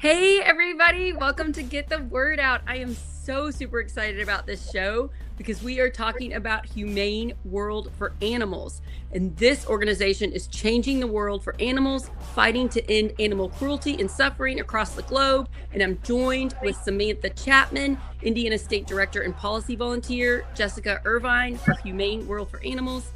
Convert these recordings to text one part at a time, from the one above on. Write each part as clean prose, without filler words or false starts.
Hey, everybody, welcome to Get the Word Out. I am so super excited about this show because we are talking about Humane World for Animals. And this organization is changing the world for animals, fighting to end animal cruelty and suffering across the globe. And I'm joined with Samantha Chapman, Indiana State Director and Policy Volunteer, Jessica Irvine for Humane World for Animals.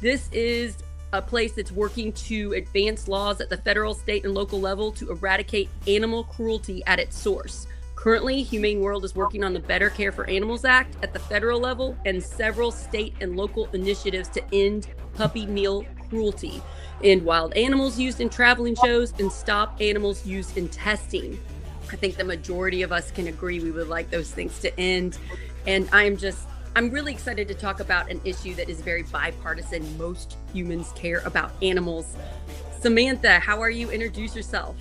This is a place that's working to advance laws at the federal, state, and local level to eradicate animal cruelty at its source. Currently, Humane World is working on the Better Care for Animals Act at the federal level and several state and local initiatives to end puppy mill cruelty, end wild animals used in traveling shows, and stop animals used in testing. I think the majority of us can agree we would like those things to end. And I'm really excited to talk about an issue that is very bipartisan. Most humans care about animals. Samantha, how are you? Introduce yourself.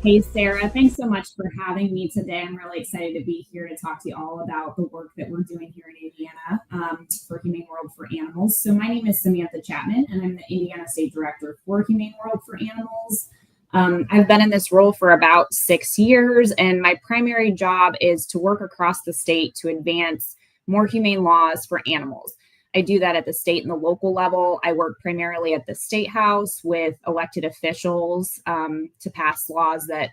Hey, Sarah, thanks so much for having me today. I'm really excited to be here to talk to you all about the work that we're doing here in Indiana for Humane World for Animals. So my name is Samantha Chapman, and I'm the Indiana State Director for Humane World for Animals. I've been in this role for about 6 years, and my primary job is to work across the state to advance more humane laws for animals. I do that at the state and the local level. I work primarily at the State House with elected officials to pass laws that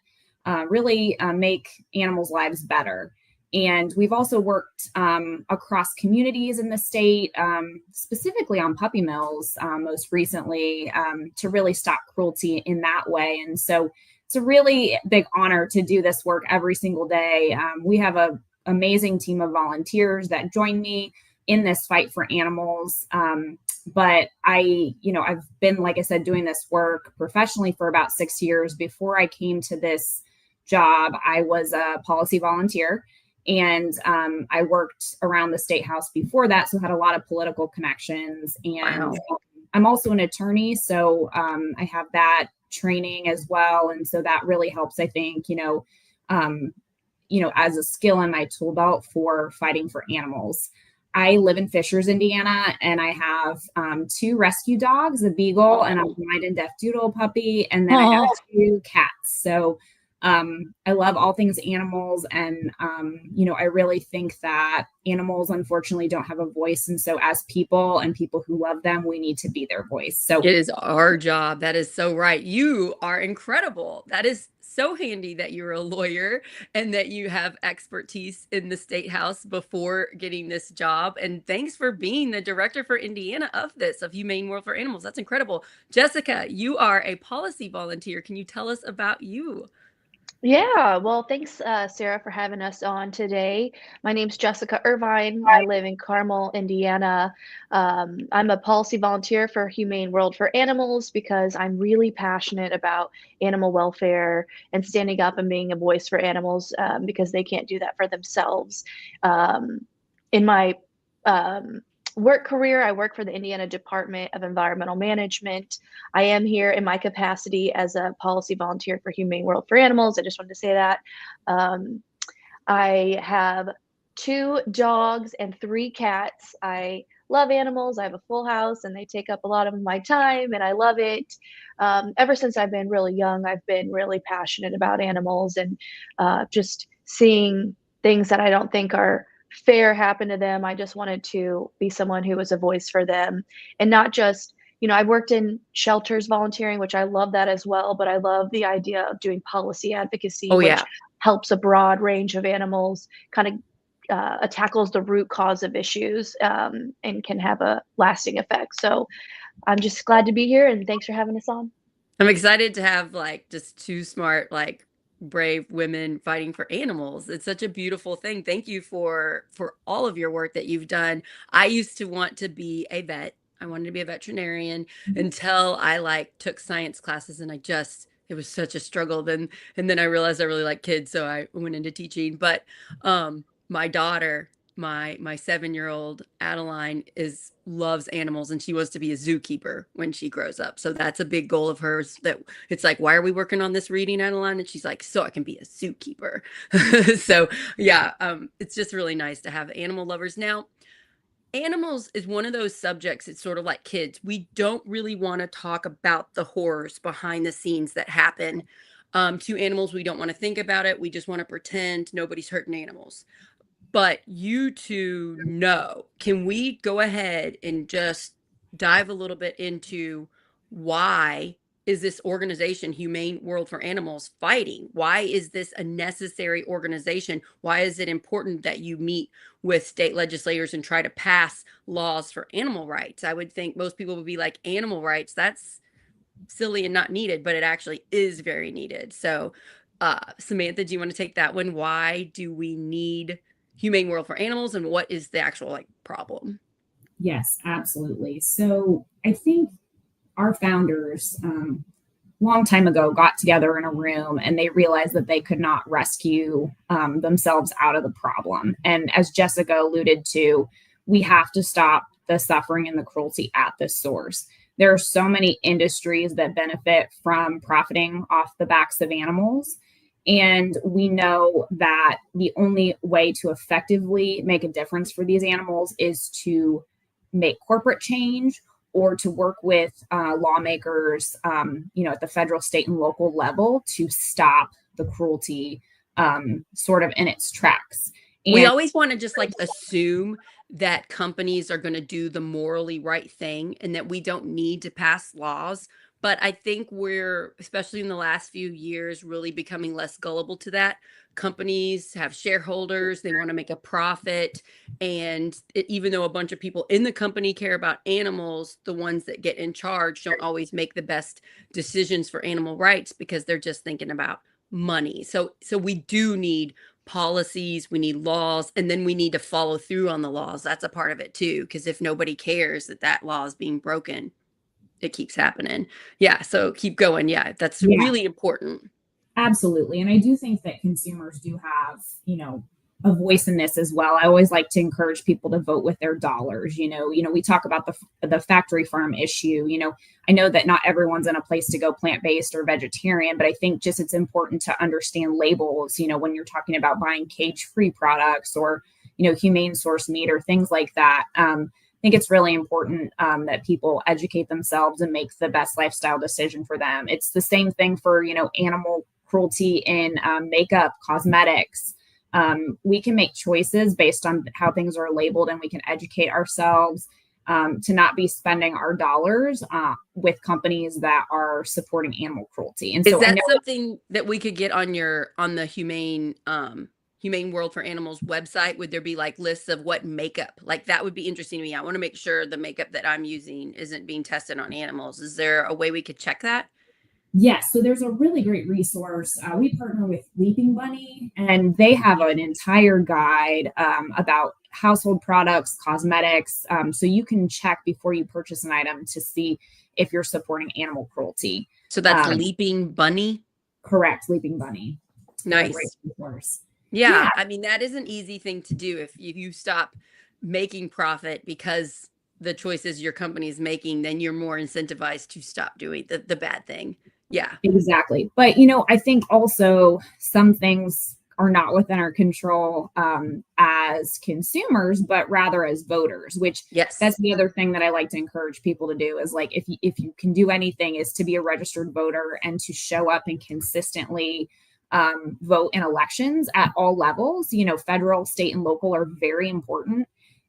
really make animals' lives better. And we've also worked across communities in the state, specifically on puppy mills most recently, to really stop cruelty in that way. And so it's a really big honor to do this work every single day. We have an amazing team of volunteers that join me in this fight for animals. But I've been, like I said, doing this work professionally for about 6 years. Before I came to this job, I was a policy volunteer, and I worked around the State House before that, so had a lot of political connections. And Wow. I'm also an attorney, so I have that training as well. And so that really helps, I think, as a skill in my tool belt for fighting for animals. I live in Fishers, Indiana, and I have 2 rescue dogs, a beagle and a blind and deaf doodle puppy, and then I have 2 cats. So I love all things animals, and I really think that animals unfortunately don't have a voice, and so as people and people who love them, we need to be their voice. So It is our job. That is so right. You are incredible. That is so handy that you're a lawyer and that you have expertise in the State House before getting this job. And thanks for being the director for Indiana of Humane World for Animals. That's incredible. Jessica, you are a policy volunteer. Can you tell us about you? Yeah, well, thanks, Sarah, for having us on today. My name's Jessica Irvine. I live in Carmel, Indiana. I'm a policy volunteer for Humane World for Animals because I'm really passionate about animal welfare and standing up and being a voice for animals because they can't do that for themselves. In my um, work career, I work for the Indiana Department of Environmental Management. I am here in my capacity as a policy volunteer for Humane World for Animals. I just wanted to say that. Um, I have 2 dogs and 3 cats. I love animals. I have a full house and they take up a lot of my time and I love it. Ever since I've been really young, I've been really passionate about animals and just seeing things that I don't think are fair happen to them. I just wanted to be someone who was a voice for them and not just, I've worked in shelters volunteering, which I love that as well, but I love the idea of doing policy advocacy, Oh, which yeah. helps a broad range of animals, kind of tackles the root cause of issues and can have a lasting effect. So I'm just glad to be here and thanks for having us on. I'm excited to have just 2 smart, brave women fighting for animals. It's such a beautiful thing. Thank you for all of your work that you've done. I used to want to be a vet. I wanted to be a veterinarian until I took science classes and it was such a struggle then, and then I realized I really like kids, so I went into teaching. But my daughter, my 7-year-old Adeline, is loves animals, and she wants to be a zookeeper when she grows up. So that's a big goal of hers. That it's like, why are we working on this reading, Adeline? And she's like, so I can be a zookeeper. So yeah, it's just really nice to have animal lovers. Now, animals is one of those subjects. It's sort of like kids. We don't really want to talk about the horrors behind the scenes that happen. To animals, we don't want to think about it. We just want to pretend nobody's hurting animals. But you two know. Can we go ahead and just dive a little bit into why is this organization, Humane World for Animals, fighting? Why is this a necessary organization? Why is it important that you meet with state legislators and try to pass laws for animal rights? I would think most people would be like, animal rights, that's silly and not needed, but it actually is very needed. So, Samantha, do you want to take that one? Why do we need Humane World for Animals, and what is the actual like problem? Yes, absolutely. So I think our founders, long time ago, got together in a room and they realized that they could not rescue themselves out of the problem. And as Jessica alluded to, we have to stop the suffering and the cruelty at the source. There are so many industries that benefit from profiting off the backs of animals. And we know that the only way to effectively make a difference for these animals is to make corporate change or to work with lawmakers, at the federal, state, and local level to stop the cruelty sort of in its tracks. We always want to just like assume that companies are going to do the morally right thing and that we don't need to pass laws. But I think we're, especially in the last few years, really becoming less gullible to that. Companies have shareholders, they want to make a profit. And even though a bunch of people in the company care about animals, the ones that get in charge don't always make the best decisions for animal rights because they're just thinking about money. So we do need policies, we need laws, and then we need to follow through on the laws. That's a part of it too, because if nobody cares that law is being broken, it keeps happening. Yeah, so keep going. Yeah, that's really important. Absolutely. And I do think that consumers do have, a voice in this as well. I always like to encourage people to vote with their dollars. We talk about the factory farm issue. I know that not everyone's in a place to go plant-based or vegetarian, but I think just it's important to understand labels, when you're talking about buying cage-free products or, humane source meat or things like that. I think it's really important that people educate themselves and make the best lifestyle decision for them. It's the same thing for, animal cruelty in makeup, cosmetics. We can make choices based on how things are labeled, and we can educate ourselves to not be spending our dollars with companies that are supporting animal cruelty. And so, is that something that we could get on the Humane World for Animals website? Would there be like lists of what makeup? Like that would be interesting to me. I want to make sure the makeup that I'm using isn't being tested on animals. Is there a way we could check that? Yes, so there's a really great resource. We partner with Leaping Bunny, and they have an entire guide about household products, cosmetics. So you can check before you purchase an item to see if you're supporting animal cruelty. So that's Leaping Bunny? Correct, Leaping Bunny. Nice. Great resource. Yeah, I mean, that is an easy thing to do. If you stop making profit because the choices your company is making, then you're more incentivized to stop doing the bad thing. Yeah, exactly. But, I think also some things are not within our control as consumers, but rather as voters, which that's the other thing that I like to encourage people to do is like, if you can do anything is to be a registered voter and to show up and consistently vote in elections at all levels. Federal, state, and local are very important.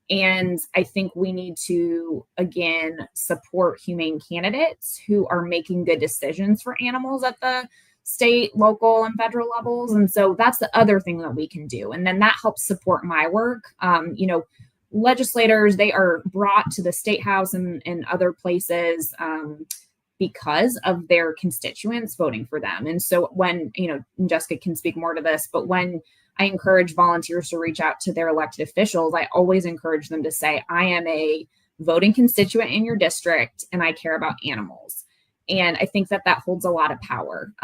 And I think we need to, again, support humane candidates who are making good decisions for animals at the state, local, and federal levels. And so that's the other thing that we can do. And then that helps support my work. Legislators, they are brought to the state house and other places because of their constituents voting for them. And so when, Jessica can speak more to this, but when I encourage volunteers to reach out to their elected officials, I always encourage them to say, I am a voting constituent in your district and I care about animals. And I think that holds a lot of power.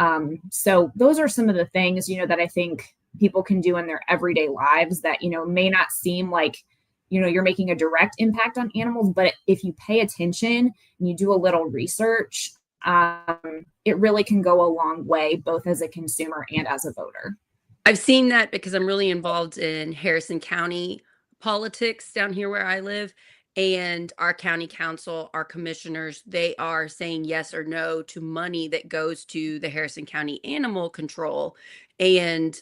So those are some of the things, that I think people can do in their everyday lives that, may not seem like, you're making a direct impact on animals, but if you pay attention and you do a little research, it really can go a long way, both as a consumer and as a voter. I've seen that because I'm really involved in Harrison County politics down here where I live. and our county council, our commissioners, they are saying yes or no to money that goes to the Harrison County Animal Control. And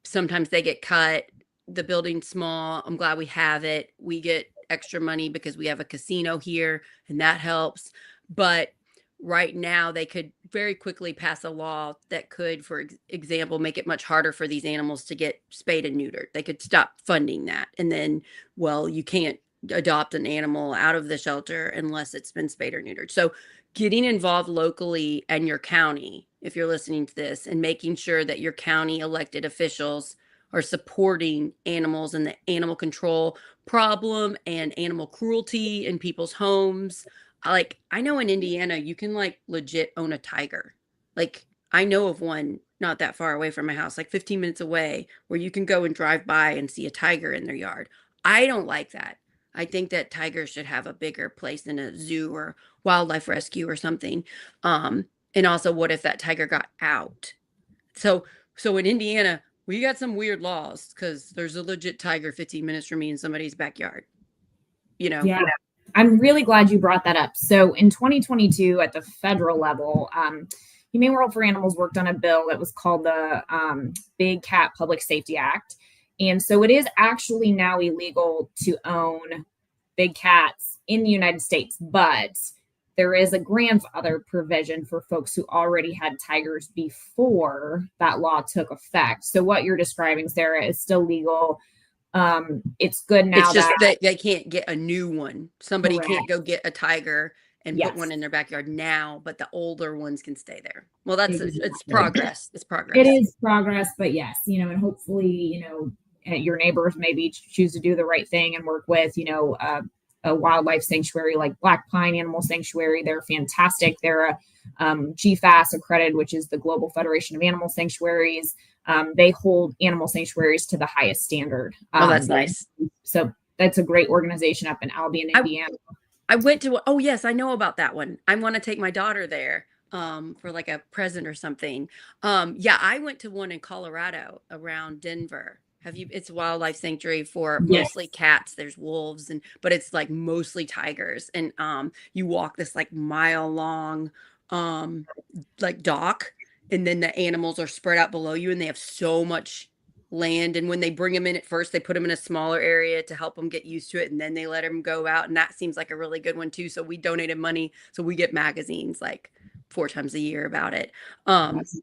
sometimes they get cut. The building's small. I'm glad we have it. We get extra money because we have a casino here, and that helps. But right now, they could very quickly pass a law that could, for example, make it much harder for these animals to get spayed and neutered. They could stop funding that. And then, well, you can't adopt an animal out of the shelter unless it's been spayed or neutered. So getting involved locally and your county, if you're listening to this, and making sure that your county elected officials are supporting animals and the animal control problem and animal cruelty in people's homes. Like, I know in Indiana, you can like legit own a tiger. Like, I know of one not that far away from my house, like 15 minutes away, where you can go and drive by and see a tiger in their yard. I don't like that. I think that tigers should have a bigger place in a zoo or wildlife rescue or something. And also, what if that tiger got out? So in Indiana, we got some weird laws because there's a legit tiger 15 minutes from me in somebody's backyard. Yeah. I'm really glad you brought that up. So in 2022, at the federal level, Humane World for Animals worked on a bill that was called the Big Cat Public Safety Act. And so it is actually now illegal to own big cats in the United States, but there is a grandfather provision for folks who already had tigers before that law took effect. So what you're describing, Sarah, is still legal. It's good now. It's just that they can't get a new one. Somebody Correct. can't go get a tiger and put one in their backyard now, but the older ones can stay there. Well, that's it's progress. It's progress. It is progress, but yes, and hopefully, your neighbors maybe choose to do the right thing and work with, a wildlife sanctuary like Black Pine Animal Sanctuary. They're fantastic. They're a GFAS accredited, which is the Global Federation of Animal Sanctuaries. They hold animal sanctuaries to the highest standard. Oh, that's nice. So that's a great organization up in Albion, Indiana. I went to, oh yes, I know about that one. I want to take my daughter there for like a present or something. Yeah, I went to one in Colorado around Denver. It's a wildlife sanctuary for mostly cats. There's wolves but it's like mostly tigers. And you walk this like mile long like dock, and then the animals are spread out below you, and they have so much land. And when they bring them in at first, they put them in a smaller area to help them get used to it, and then they let them go out. And that seems like a really good one too. So we donated money, so we get magazines like 4 times a year about it.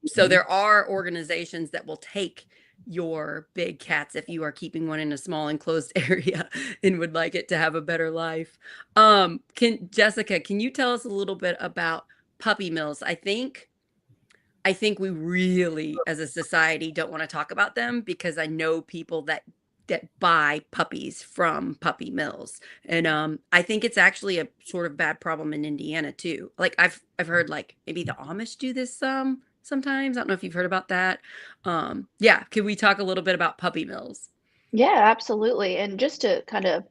So there are organizations that will take your big cats if you are keeping one in a small enclosed area and would like it to have a better life. Jessica, can you tell us a little bit about puppy mills? I think we really, as a society, don't want to talk about them because I know people that buy puppies from puppy mills. And I think it's actually a sort of bad problem in Indiana too. Like I've heard like maybe the Amish do this sometimes. I don't know if you've heard about that. Yeah, can we talk a little bit about puppy mills? Yeah, absolutely. And just to kind of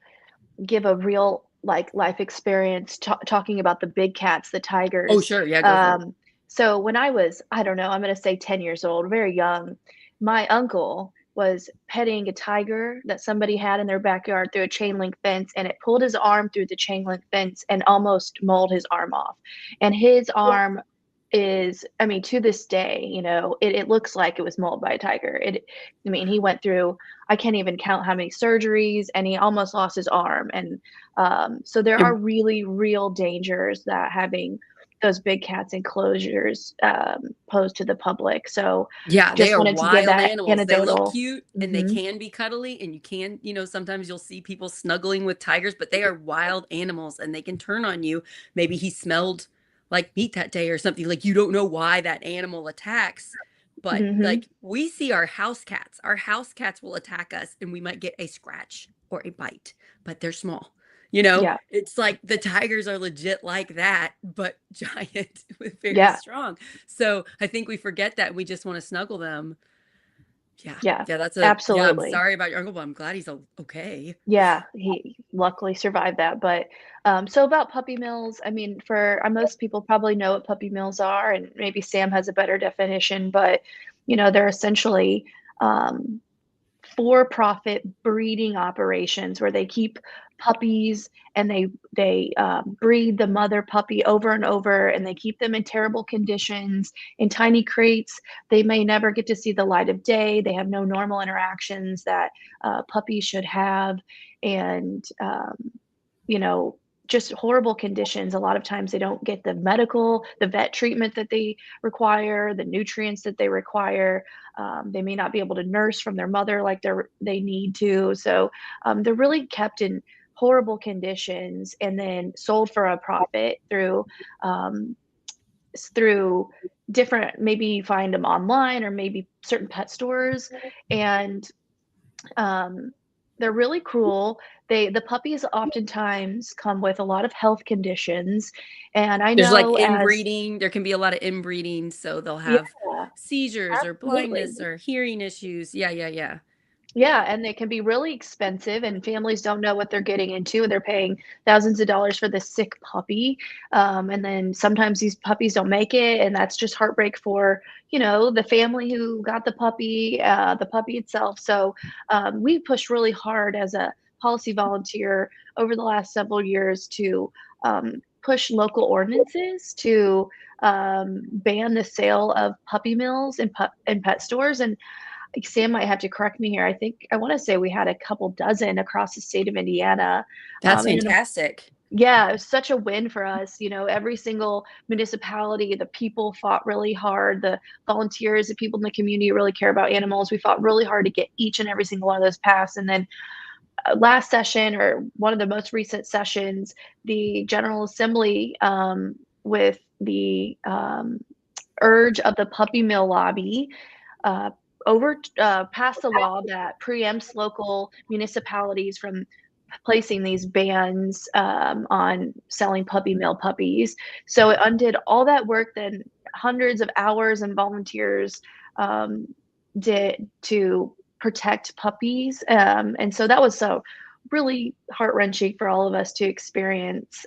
give a real like life experience talking about the big cats, the tigers. Oh, sure. Yeah, go for it. So when I was, I don't know, I'm going to say 10 years old, very young, my uncle was petting a tiger that somebody had in their backyard through a chain link fence, and it pulled his arm through the chain link fence and almost mauled his arm off. And his arm is, I mean, to this day, it looks like it was mauled by a tiger. He went through, I can't even count how many surgeries, and he almost lost his arm. And so there are really real dangers that having those big cats enclosures pose to the public. So yeah, they are wild animals. Anecdotal. They look cute and they can be cuddly, and you can, sometimes you'll see people snuggling with tigers, but they are wild animals and they can turn on you. Maybe he smelled like meat that day or something. Like, you don't know why that animal attacks, but like we see our house cats will attack us and we might get a scratch or a bite, but they're small. It's like the tigers are legit like that, but giant with very strong. So I think we forget that. We just want to snuggle them. Yeah. That's absolutely. I'm sorry about your uncle, but I'm glad he's okay. Yeah, he luckily survived that. But so about puppy mills, I mean, for most people probably know what puppy mills are, and maybe Sam has a better definition, but they're essentially for-profit breeding operations where they keep puppies and they breed the mother puppy over and over, and they keep them in terrible conditions in tiny crates. They may never get to see the light of day. They have no normal interactions that puppies should have, and you know, just horrible conditions. A lot of times they don't get the vet treatment that they require, the nutrients that they require. They may not be able to nurse from their mother like they need to. So they're really kept in horrible conditions and then sold for a profit through different, maybe you find them online or maybe certain pet stores. And they're really cruel. The puppies oftentimes come with a lot of health conditions, and I There's like know as inbreeding. There can be a lot of inbreeding, so they'll yeah, have seizures or absolutely. blindness or hearing issues. Yeah, yeah, yeah. Yeah, and they can be really expensive, and families don't know what they're getting into, and they're paying thousands of dollars for this sick puppy. And then sometimes these puppies don't make it, and that's just heartbreak for, you know, the family who got the puppy itself. So we pushed really hard as a policy volunteer over the last several years to push local ordinances to ban the sale of puppy mills in pet stores. And Sam might have to correct me here. I want to say we had a couple dozen across the state of Indiana. That's And fantastic. yeah, it was such a win for us. You know, every single municipality, the people fought really hard. The volunteers, the people in the community really care about animals. We fought really hard to get each and every single one of those passed. And then last session, or one of the most recent sessions, the General Assembly, with the urge of the puppy mill lobby, uh, passed a law that preempts local municipalities from placing these bans on selling puppy mill puppies. So it undid all that work that hundreds of hours and volunteers did to protect puppies. And so that was so really heart-wrenching for all of us to experience.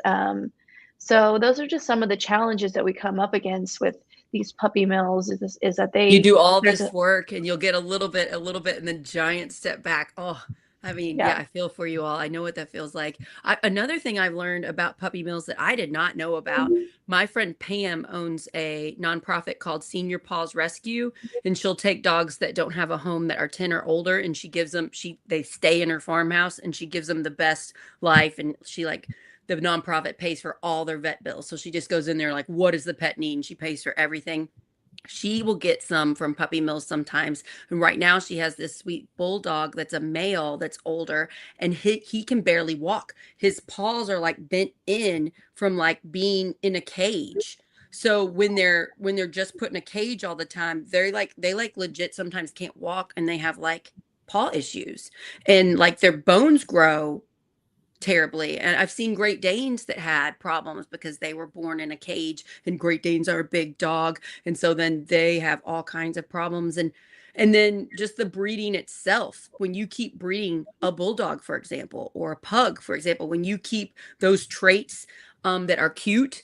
So those are just some of the challenges that we come up against with these puppy mills is that You do all there's this work and you'll get a little bit, and then giant step back. Oh, I mean, yeah, yeah. I feel for you all. I know what that feels like. Another thing I've learned about puppy mills that I did not know about, my friend Pam owns a nonprofit called Senior Paws Rescue, and she'll take dogs that don't have a home that are 10 or older, and she gives them, they stay in her farmhouse, and she gives them the best life. And the nonprofit pays for all their vet bills. So she just goes in there like, what does the pet need? And she pays for everything. She will get some from puppy mills sometimes. And right now she has this sweet bulldog that's a male that's older, and he can barely walk. His paws are like bent in from like being in a cage. So when they're just put in a cage all the time, they legit sometimes can't walk, and they have like paw issues, and like their bones grow terribly. And I've seen Great Danes that had problems because they were born in a cage, and Great Danes are a big dog. And so then they have all kinds of problems. And then just the breeding itself, when you keep breeding a bulldog, for example, or a pug, for example, when you keep those traits that are cute,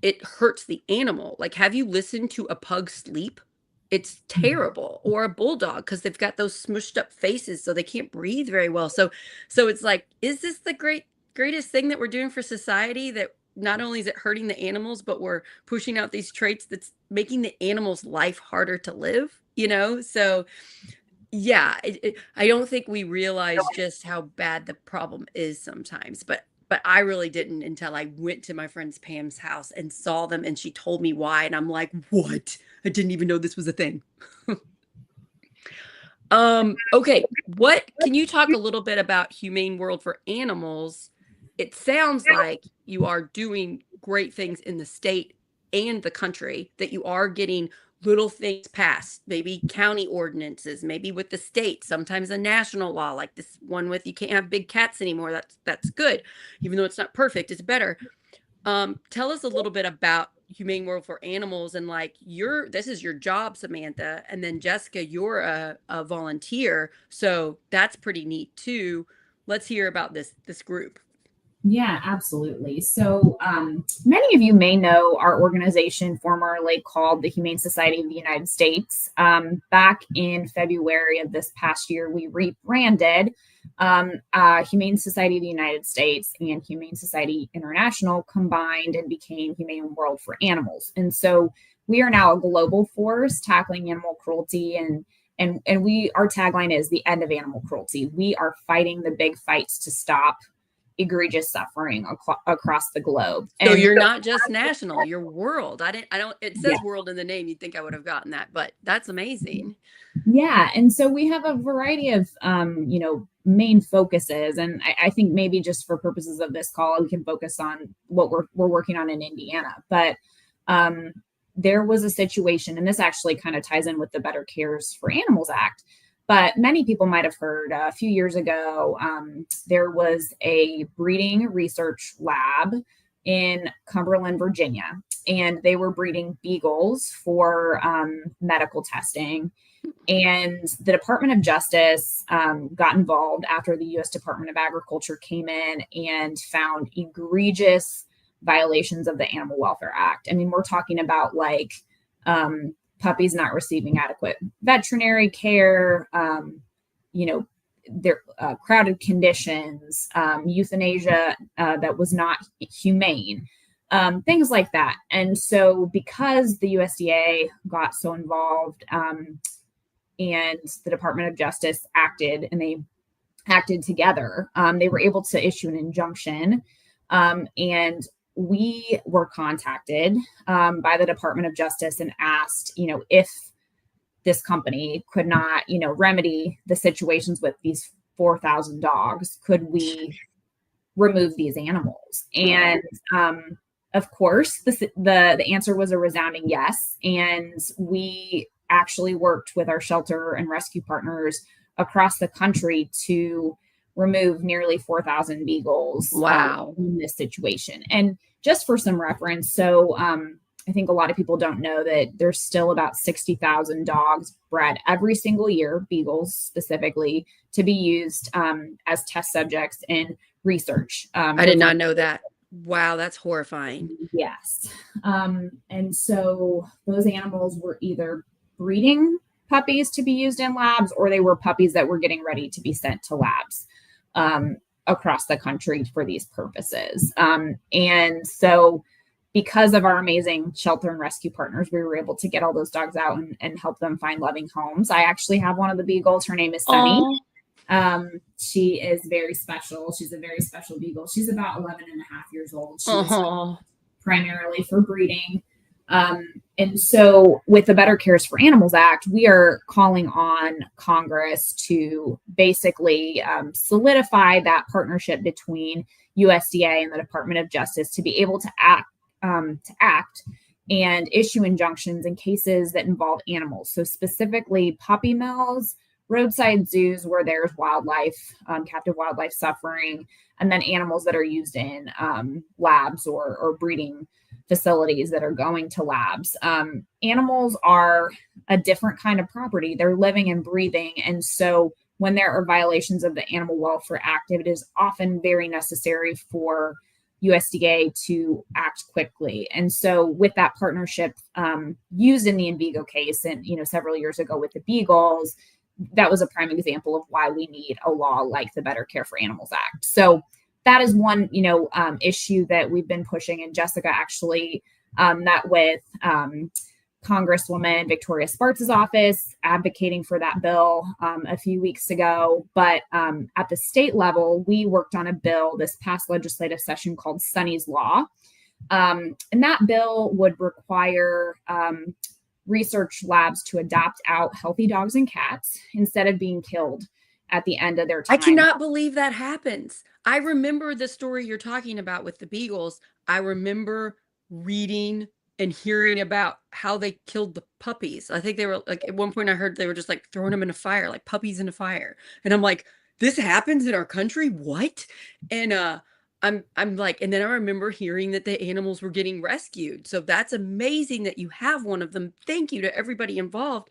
it hurts the animal. Like, have you listened to a pug sleep? It's terrible. Or a bulldog, because they've got those smushed up faces, so they can't breathe very well. So it's like, is this the greatest thing that we're doing for society, that not only is it hurting the animals, but we're pushing out these traits that's making the animal's life harder to live, you know? So yeah, I don't think we realize just how bad the problem is sometimes, but I really didn't until I went to my friend's Pam's house and saw them, and she told me why, and I'm like, what? I didn't even know this was a thing. Okay, what can you talk a little bit about Humane World for Animals? It sounds like you are doing great things in the state and the country, that you are getting little things passed, maybe county ordinances, maybe with the state, sometimes a national law, like this one with you can't have big cats anymore. That's good. Even though it's not perfect, it's better. Tell us a little bit about Humane World for Animals, and like this is your job, Samantha, and then Jessica, you're a volunteer, so that's pretty neat too. Let's hear about this group. Yeah, absolutely. So, many of you may know our organization, formerly called the Humane Society of the United States. Back in February of this past year, we rebranded Humane Society of the United States and Humane Society International combined and became Humane World for Animals. And so we are now a global force tackling animal cruelty and we our tagline is the end of animal cruelty. We are fighting the big fights to stop egregious suffering across the globe. So And you're not just national, you're world. I don't, it says yeah, world in the name. You'd think I would have gotten that, but that's amazing. yeah. And so we have a variety of, main focuses. And I think maybe just for purposes of this call, we can focus on what we're working on in Indiana. But um, there was a situation, and this actually kind of ties in with the Better Cares for Animals Act. But many people might have heard a few years ago, there was a breeding research lab in Cumberland, Virginia, and they were breeding beagles for medical testing. And the Department of Justice got involved after the U.S. Department of Agriculture came in and found egregious violations of the Animal Welfare Act. I mean, we're talking about like puppies not receiving adequate veterinary care, their crowded conditions, euthanasia that was not humane, things like that. And so, because the USDA got so involved, and the Department of Justice acted, and they acted together, they were able to issue an injunction. And we were contacted by the Department of Justice and asked, if this company could not, remedy the situations with these 4,000 dogs, could we remove these animals? And of course, the answer was a resounding yes. And we actually worked with our shelter and rescue partners across the country to remove nearly 4,000 beagles. Wow. In this situation. And just for some reference, so I think a lot of people don't know that there's still about 60,000 dogs bred every single year, beagles specifically, to be used as test subjects in research. I did not know that. Wow, that's horrifying. Yes. And so those animals were either breeding puppies to be used in labs, or they were puppies that were getting ready to be sent to labs across the country for these purposes. And so because of our amazing shelter and rescue partners, we were able to get all those dogs out and help them find loving homes. I actually have one of the beagles. Her name is Sunny. She is very special. She's a very special beagle. She's about 11 and a half years old. She's primarily for breeding. And so with the Better Cares for Animals Act, we are calling on Congress to basically solidify that partnership between USDA and the Department of Justice to be able to act and issue injunctions in cases that involve animals. So specifically puppy mills, roadside zoos where there's wildlife, captive wildlife suffering, and then animals that are used in labs or breeding facilities that are going to labs. Animals are a different kind of property. They're living and breathing. And so when there are violations of the Animal Welfare Act, it is often very necessary for USDA to act quickly. And so with that partnership used in the Envigo case and, several years ago with the beagles, that was a prime example of why we need a law like the Better Care for Animals Act. So that is one, issue that we've been pushing. And Jessica actually met with Congresswoman Victoria Spartz's office advocating for that bill a few weeks ago. But at the state level, we worked on a bill this past legislative session called Sunny's Law. And that bill would require research labs to adopt out healthy dogs and cats instead of being killed at the end of their time. I cannot believe that happens. I remember the story you're talking about with the beagles. I remember reading and hearing about how they killed the puppies. I think they were like, at one point I heard they were just like throwing them in a fire, like puppies in a fire. And I'm like, this happens in our country? What? And I'm like, and then I remember hearing that the animals were getting rescued. So that's amazing that you have one of them. Thank you to everybody involved.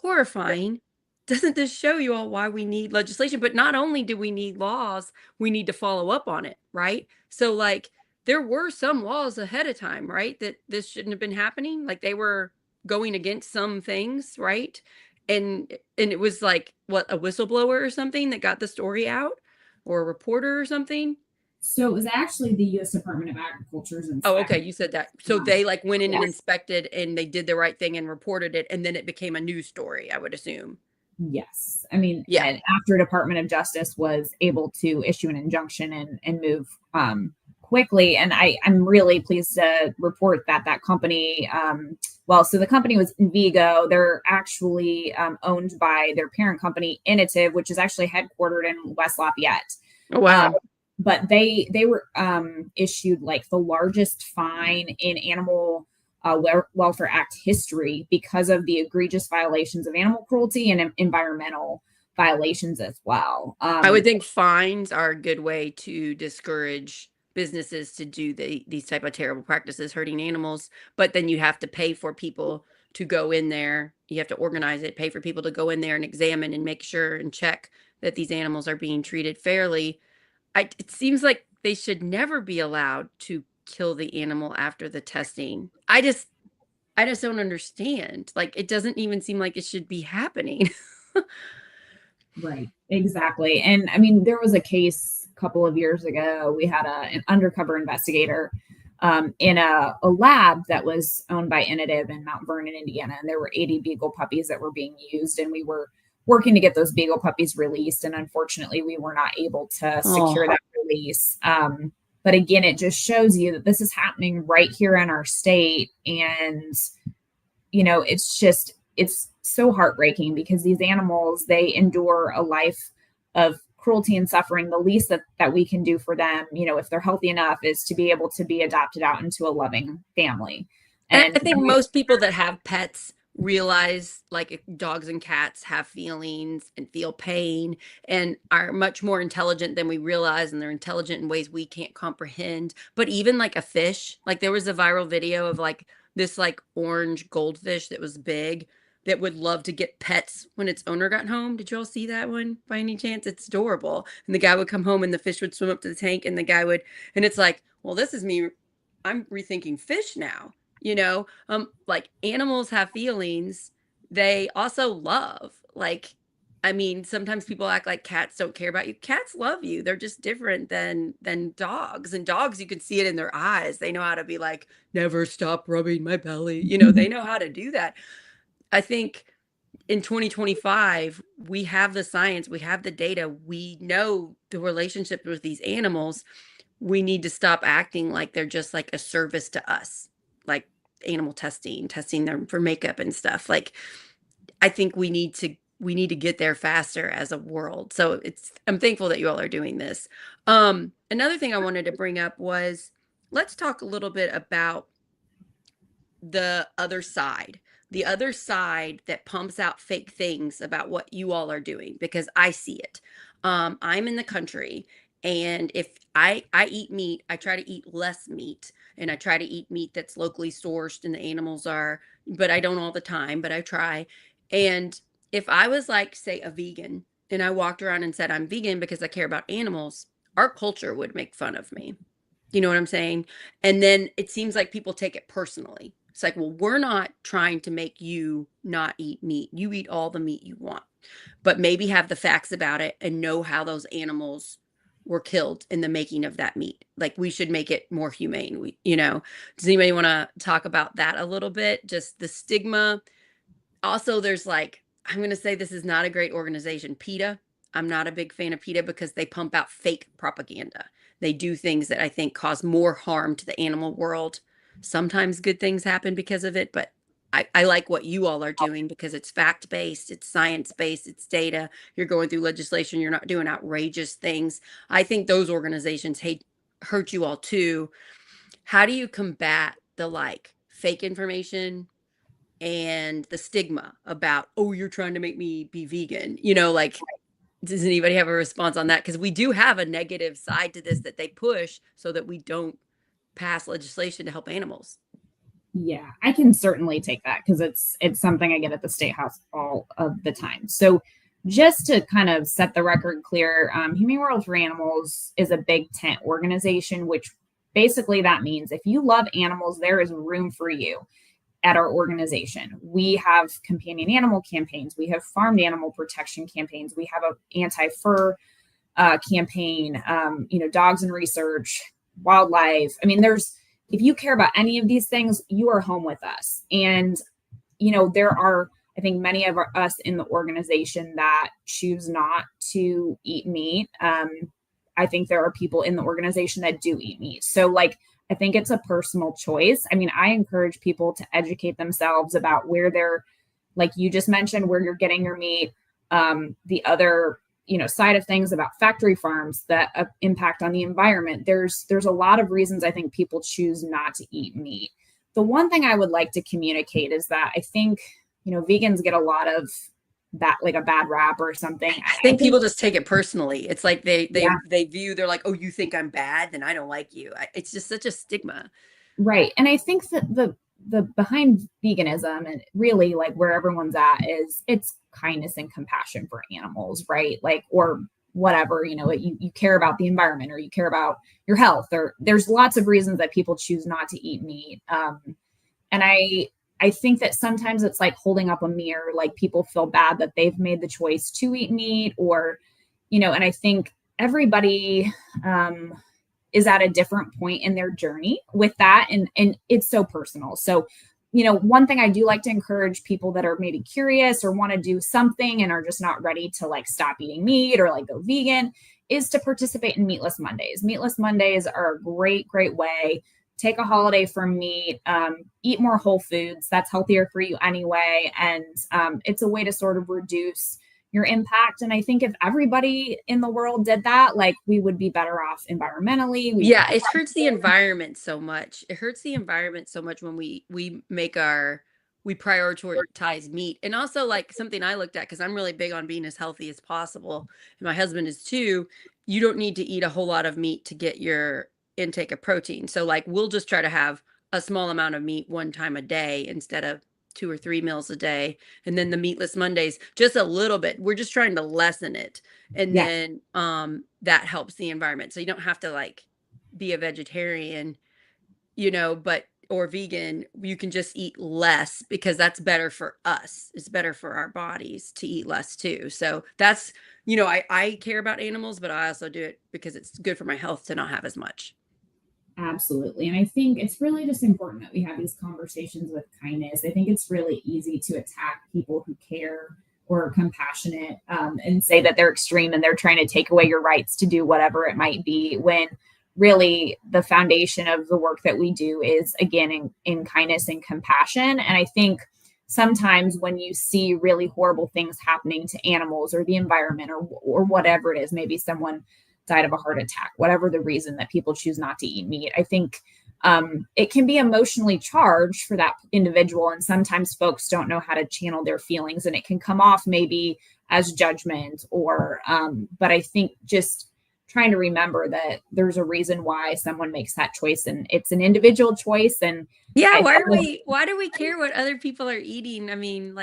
Horrifying. doesn't this show you all why we need legislation? But not only do we need laws, we need to follow up on it, right? So like there were some laws ahead of time, right? That this shouldn't have been happening. Like they were going against some things, right? And it was like what, a whistleblower or something that got the story out, or a reporter or something. So it was actually the U.S. Department of Agriculture's Oh, inspector. okay, you said that. So they like went in and Yes. inspected and they did the right thing and reported it, and then it became a news story, I would assume. Yes. I mean, Yeah. and after Department of Justice was able to issue an injunction and move quickly. And I'm really pleased to report that that company, so the company was in Vigo. They're actually owned by their parent company, Initiv, which is actually headquartered in West Lafayette. Oh, wow. But they were issued like the largest fine in animal Welfare Act history because of the egregious violations of animal cruelty and environmental violations as well. I would think fines are a good way to discourage businesses to do these type of terrible practices hurting animals, but then you have to pay for people to go in there. You have to organize it, pay for people to go in there and examine and make sure and check that these animals are being treated fairly. It seems like they should never be allowed to kill the animal after the testing. I just don't understand. Like it doesn't even seem like it should be happening. Right, exactly. And I mean, there was a case a couple of years ago. We had an undercover investigator in a lab that was owned by Initiv in Mount Vernon, Indiana, and there were 80 beagle puppies that were being used, and we were working to get those beagle puppies released, and unfortunately, we were not able to secure that release. But again, it just shows you that this is happening right here in our state, and it's so heartbreaking because these animals, they endure a life of cruelty and suffering. The least that we can do for them, if they're healthy enough, is to be able to be adopted out into a loving family. And I think most people that have pets realize like dogs and cats have feelings and feel pain and are much more intelligent than we realize, and they're intelligent in ways we can't comprehend. But even like a fish, like there was a viral video of like this like orange goldfish that was big that would love to get pets when its owner got home. Did you all see that one by any chance? It's adorable. And the guy would come home and the fish would swim up to the tank and the guy would, and it's like, well, this is me. I'm rethinking fish now. Like animals have feelings. They also love. Like, I mean, sometimes people act like cats don't care about you. Cats love you. They're just different than dogs. And dogs, you can see it in their eyes. They know how to be like, never stop rubbing my belly. They know how to do that. I think in 2025, we have the science, we have the data, we know the relationship with these animals. We need to stop acting like they're just like a service to us, like animal testing them for makeup and stuff. Like, I think we need to get there faster as a world. So I'm thankful that you all are doing this. Another thing I wanted to bring up was, let's talk a little bit about the other side that pumps out fake things about what you all are doing, because I see it. I'm in the country, and if I eat meat, I try to eat less meat, and I try to eat meat that's locally sourced and the animals are, but I don't all the time, but I try. And if I was like, say, a vegan, and I walked around and said I'm vegan because I care about animals, our culture would make fun of me. You know what I'm saying? And then it seems like people take it personally. It's like, well, we're not trying to make you not eat meat. You eat all the meat you want, but maybe have the facts about it and know how those animals were killed in the making of that meat. Like, we should make it more humane. Does anybody want to talk about that a little bit? Just the stigma. Also, there's like, I'm going to say this is not a great organization, PETA. I'm not a big fan of PETA because they pump out fake propaganda. They do things that I think cause more harm to the animal world. Sometimes good things happen because of it, but I like what you all are doing because it's fact-based, it's science-based, it's data. You're going through legislation. You're not doing outrageous things. I think those organizations hurt you all too. How do you combat the like fake information and the stigma about, oh, you're trying to make me be vegan? Like, does anybody have a response on that? Because we do have a negative side to this that they push so that we don't pass legislation to help animals. Yeah, I can certainly take that because it's something I get at the State House all of the time. So just to kind of set the record clear, Humane World for Animals is a big tent organization, which basically that means if you love animals, there is room for you at our organization. We have companion animal campaigns, we have farmed animal protection campaigns, we have an anti-fur campaign, dogs and research, wildlife. I mean, if you care about any of these things, you are home with us. And, there are, I think, many of us in the organization that choose not to eat meat. I think there are people in the organization that do eat meat. So I think it's a personal choice. I mean, I encourage people to educate themselves about where they're, like you just mentioned, where you're getting your meat. The other, side of things about factory farms that impact on the environment. There's a lot of reasons I think people choose not to eat meat. The one thing I would like to communicate is that I think, vegans get a lot of that, like a bad rap or something. I think people just take it personally. It's like they view, they're like, oh, you think I'm bad, then I don't like you. It's just such a stigma. Right. And I think that the behind veganism and really like where everyone's at is it's kindness and compassion for animals, right? Or whatever, you care about the environment or you care about your health, or there's lots of reasons that people choose not to eat meat. And I think that sometimes it's like holding up a mirror, like people feel bad that they've made the choice to eat meat or, and I think everybody, is at a different point in their journey with that. And it's so personal. So, one thing I do like to encourage people that are maybe curious or want to do something and are just not ready to stop eating meat or go vegan is to participate in Meatless Mondays. Meatless Mondays are a great, great way. Take a holiday from meat, eat more whole foods. That's healthier for you anyway. And it's a way to sort of reduce your impact. And I think if everybody in the world did that, we would be better off environmentally. It hurts the environment so much. It hurts the environment so much when we prioritize meat. And also something I looked at, because I'm really big on being as healthy as possible, and my husband is too, you don't need to eat a whole lot of meat to get your intake of protein. So we'll just try to have a small amount of meat one time a day instead of 2 or 3 meals a day. And then the Meatless Mondays, just a little bit. We're just trying to lessen it. And then that helps the environment. So you don't have to be a vegetarian, or vegan. You can just eat less because that's better for us. It's better for our bodies to eat less too. So that's, I care about animals, but I also do it because it's good for my health to not have as much. Absolutely. And I think it's really just important that we have these conversations with kindness. I think it's really easy to attack people who care or are compassionate and say that they're extreme and they're trying to take away your rights to do whatever it might be, when really the foundation of the work that we do is, again, in kindness and compassion. And I think sometimes when you see really horrible things happening to animals or the environment or whatever it is, maybe someone died of a heart attack, whatever the reason that people choose not to eat meat, I think it can be emotionally charged for that individual. And sometimes folks don't know how to channel their feelings, and it can come off maybe as judgment or, but I think just trying to remember that there's a reason why someone makes that choice, and it's an individual choice. And why do we care what other people are eating? I mean,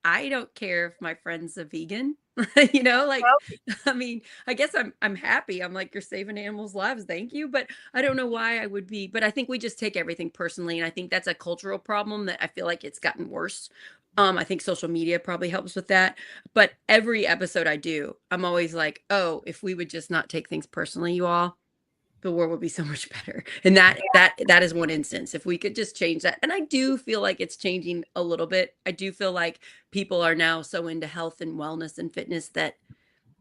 I don't care if my friend's a vegan. I mean, I guess I'm happy. I'm you're saving animals' lives. Thank you. But I don't know why I would be. But I think we just take everything personally. And I think that's a cultural problem that I feel like it's gotten worse. I think social media probably helps with that. But every episode I do, I'm always oh, if we would just not take things personally, you all, the world would be so much better. And that is one instance. If we could just change that. And I do feel like it's changing a little bit. I do feel like people are now so into health and wellness and fitness that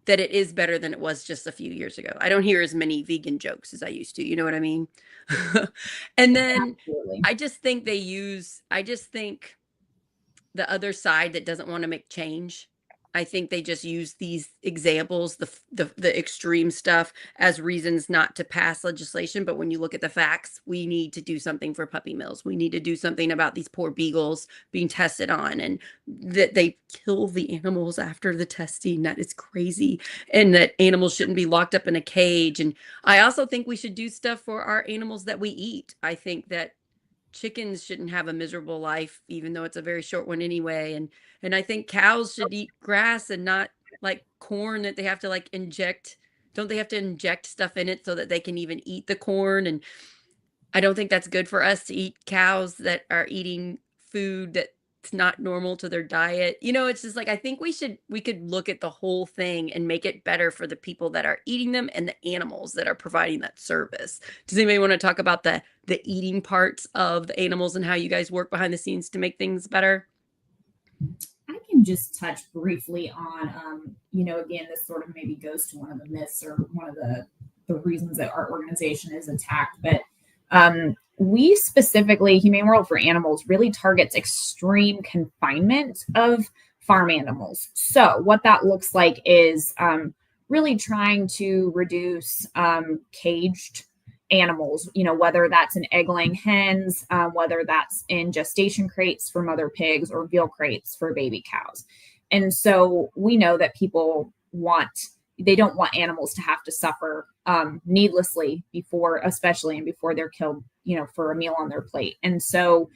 it is better than it was just a few years ago. I don't hear as many vegan jokes as I used to. You know what I mean? And then Absolutely. I just think the other side that doesn't want to make change, I think they just use these examples, the extreme stuff, as reasons not to pass legislation. But when you look at the facts, we need to do something for puppy mills. We need to do something about these poor beagles being tested on, and that they kill the animals after the testing. That is crazy. And that animals shouldn't be locked up in a cage. And I also think we should do stuff for our animals that we eat. I think that chickens shouldn't have a miserable life, even though it's a very short one anyway. And I think cows should eat grass and not like corn that they have to like inject? Don't they have to inject stuff in it so that they can even eat the corn? And I don't think that's good for us to eat cows that are eating food that's not normal to their diet. It's just like I think we could look at the whole thing and make it better for the people that are eating them and the animals that are providing that service. Does anybody want to talk about the eating parts of the animals and how you guys work behind the scenes to make things better? I can just touch briefly on, again, this sort of maybe goes to one of the myths or one of the reasons that our organization is attacked. But we specifically, Humane World for Animals, really targets extreme confinement of farm animals. So what that looks like is really trying to reduce caged animals, whether that's in egg-laying hens, whether that's in gestation crates for mother pigs or veal crates for baby cows. And so we know that they don't want animals to have to suffer needlessly especially before they're killed, for a meal on their plate. And so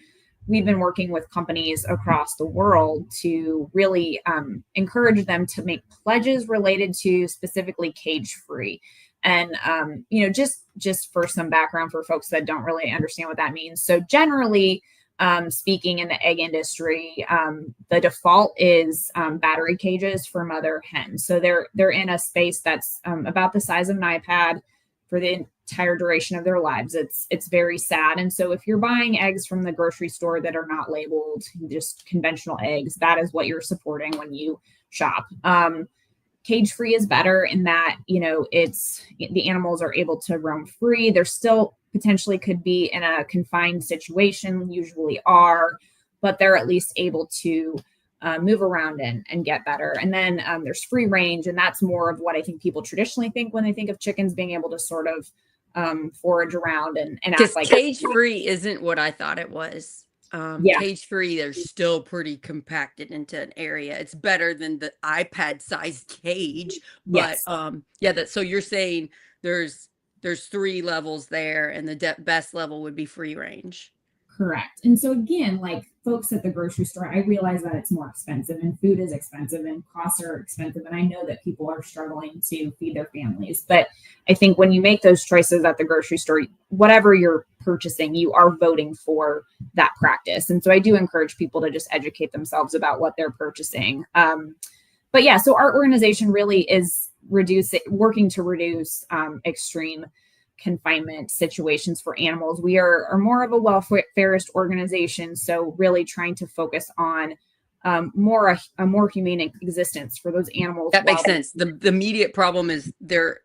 we've been working with companies across the world to really encourage them to make pledges related to specifically cage-free. And, just for some background for folks that don't really understand what that means. So generally, speaking in the egg industry, the default is battery cages for mother hens. So they're in a space that's about the size of an iPad for the entire duration of their lives. It's very sad. And so if you're buying eggs from the grocery store that are not labeled, just conventional eggs, that is what you're supporting when you shop. Cage free is better in that, the animals are able to roam free. They're still potentially could be in a confined situation, usually are, but they're at least able to move around and get better. And then there's free range. And that's more of what I think people traditionally think when they think of chickens being able to sort of forage around and act like cage free isn't what I thought it was. Cage free, they're still pretty compacted into an area. It's better than the iPad sized cage. But yes. So you're saying there's 3 levels there, and the best level would be free range. Correct. And so again, like folks at the grocery store, I realize that it's more expensive and food is expensive and costs are expensive. And I know that people are struggling to feed their families. But I think when you make those choices at the grocery store, whatever you're purchasing, you are voting for that practice. And so I do encourage people to just educate themselves about what they're purchasing. So our organization really is working to reduce extreme confinement situations for animals. We are more of a welfarist organization, so really trying to focus on a more humane existence for those animals. That makes sense. The immediate problem is their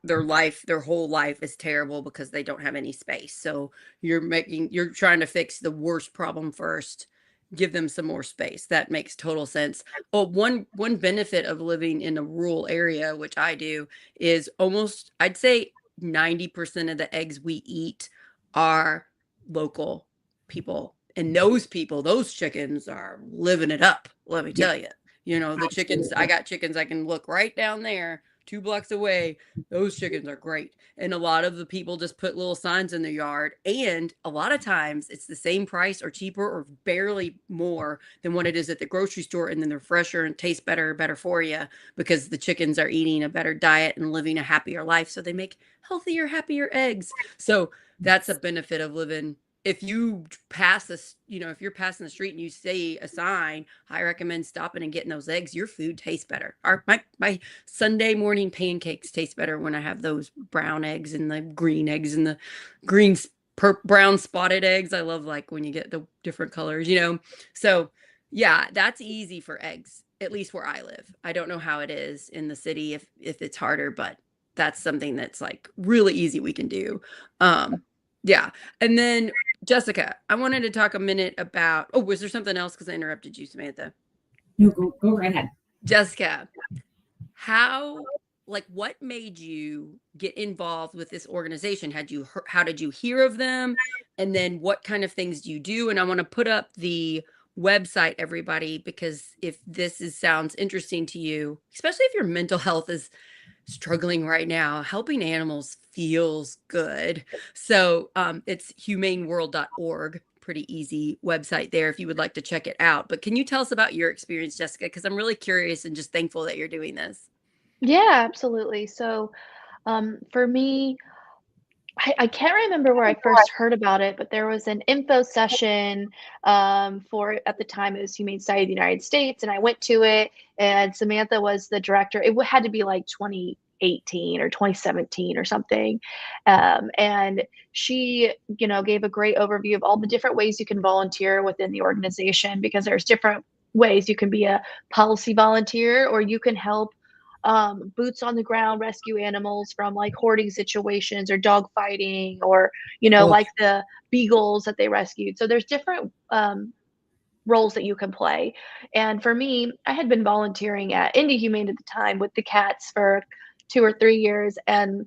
whole life is terrible because they don't have any space. So you're trying to fix the worst problem first, give them some more space. That makes total sense. Well, one benefit of living in a rural area, which I do, is I'd say 90% of the eggs we eat are local people. And those chickens are living it up. Let me tell you, the chickens, I got chickens. I can look right down there 2 blocks away. Those chickens are great. And a lot of the people just put little signs in their yard. And a lot of times it's the same price or cheaper or barely more than what it is at the grocery store. And then they're fresher and taste better for you because the chickens are eating a better diet and living a happier life. So they make healthier, happier eggs. So that's a benefit of living. If you pass if you're passing the street and you see a sign, I recommend stopping and getting those eggs. Your food tastes better. My Sunday morning pancakes taste better when I have those brown eggs and the green eggs and the brown spotted eggs. I love like when you get the different colors, So yeah, that's easy for eggs, at least where I live. I don't know how it is in the city if it's harder, but that's something that's like really easy we can do. Yeah. And then Jessica, I wanted to talk a minute about, was there something else? Because I interrupted you, Samantha. No, go right ahead. Jessica, what made you get involved with this organization? How did you hear of them? And then what kind of things do you do? And I want to put up the website, everybody, because if this sounds interesting to you, especially if your mental health is struggling right now, helping animals feels good. So it's humaneworld.org. Pretty easy website there if you would like to check it out. But can you tell us about your experience, Jessica? Because I'm really curious and just thankful that you're doing this. Yeah, absolutely. So, for me, I can't remember where I first heard about it, but there was an info session for at the time it was Humane Society of the United States, and I went to it, and Samantha was the director. Had to be like 2018 or 2017 or something, and she, gave a great overview of all the different ways you can volunteer within the organization because there's different ways you can be a policy volunteer or you can help boots on the ground rescue animals from like hoarding situations or dog fighting or Oh, like the beagles that they rescued. So there's different roles that you can play. And for me, I had been volunteering at Indie Humane at the time with the cats for 2 or 3 years, and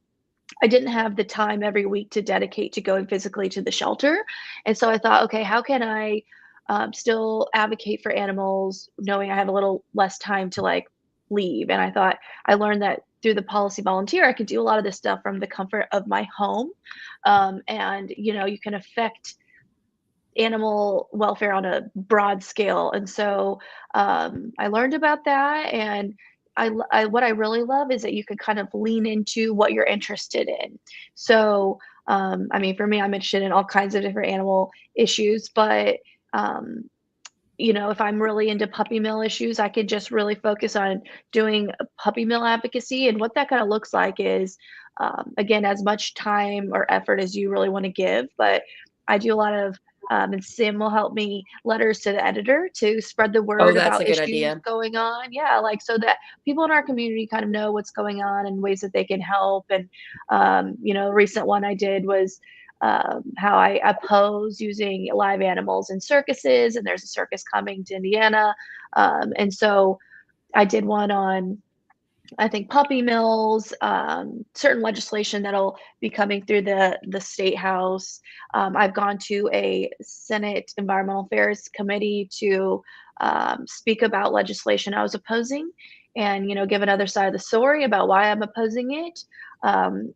I didn't have the time every week to dedicate to going physically to the shelter. And so I thought, okay, how can I still advocate for animals, knowing I have a little less time to like leave? And I thought I learned that through the policy volunteer, I could do a lot of this stuff from the comfort of my home. And, you can affect animal welfare on a broad scale. And so I learned about that. And what I really love is that you can kind of lean into what you're interested in. So, I mean, for me, I'm interested in all kinds of different animal issues, but um, if I'm really into puppy mill issues, I could just really focus on doing a puppy mill advocacy. And what that kind of looks like is, again, as much time or effort as you really want to give. But I do a lot of, and Sim will help me, letters to the editor to spread the oh, word that's a about good issues idea. going on. Yeah, like so that people in our community kind of know what's going on and ways that they can help. And, a recent one I did was how I oppose using live animals in circuses, and there's a circus coming to Indiana. And so I did one on, I think, puppy mills, certain legislation that'll be coming through the state house. I've gone to a Senate Environmental Affairs Committee to speak about legislation I was opposing, and give another side of the story about why I'm opposing it.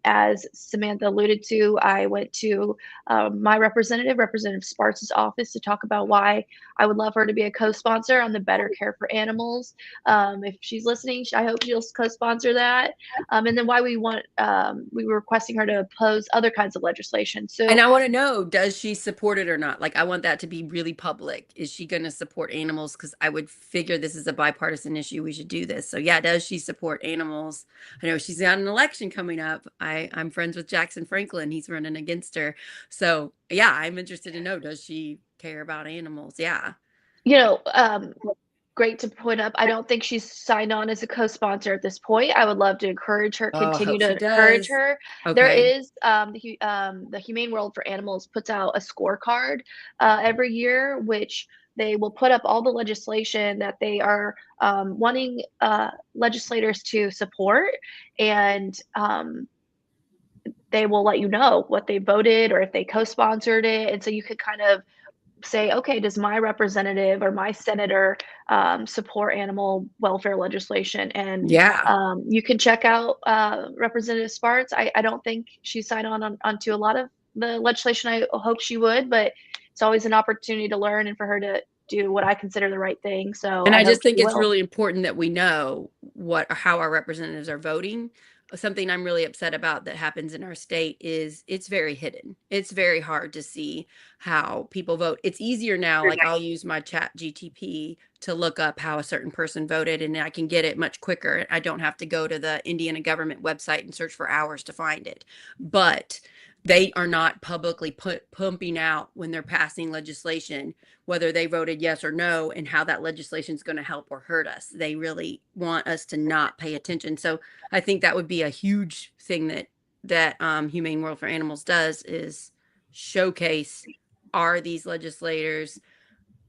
As Samantha alluded to, I went to my representative, Representative Sparks' office, to talk about why I would love her to be a co-sponsor on the Better Care for Animals. If she's listening, I hope she'll co-sponsor that. And then why we were requesting her to oppose other kinds of legislation. And So, I want to know, does she support it or not? Like, I want that to be really public. Is she going to support animals? Because I would figure this is a bipartisan issue. We should do this. So, yeah, does she support animals? I know she's got an election coming up. I'm friends with Jackson Franklin. He's running against her. So, yeah, I'm interested to know, does she care about animals? Yeah. you know, um, great to point up. I don't think she's signed on as a co-sponsor at this point. I would love to encourage her, Oh, I continue hope to she encourage does. her. There Okay. is the Humane World for Animals puts out a scorecard every year, which they will put up all the legislation that they are wanting legislators to support, and they will let you know what they voted or if they co-sponsored it, and so you could kind of say, okay, does my representative or my senator support animal welfare legislation? And Yeah. you can check out Representative Sparks. I don't think she signed onto a lot of the legislation. I hope she would, but it's always an opportunity to learn and for her to do what I consider the right thing. So And I I hope just think she it's will. really important that we know how our representatives are voting. Something I'm really upset about that happens in our state is it's very hidden. It's very hard to see how people vote. It's easier now, like I'll use my chat GTP to look up how a certain person voted and I can get it much quicker. I don't have to go to the Indiana government website and search for hours to find it. But they are not publicly pumping out when they're passing legislation whether they voted yes or no and how that legislation is going to help or hurt us. They really want us to not pay attention. So I think that would be a huge thing that Humane World for Animals does is showcase, are these legislators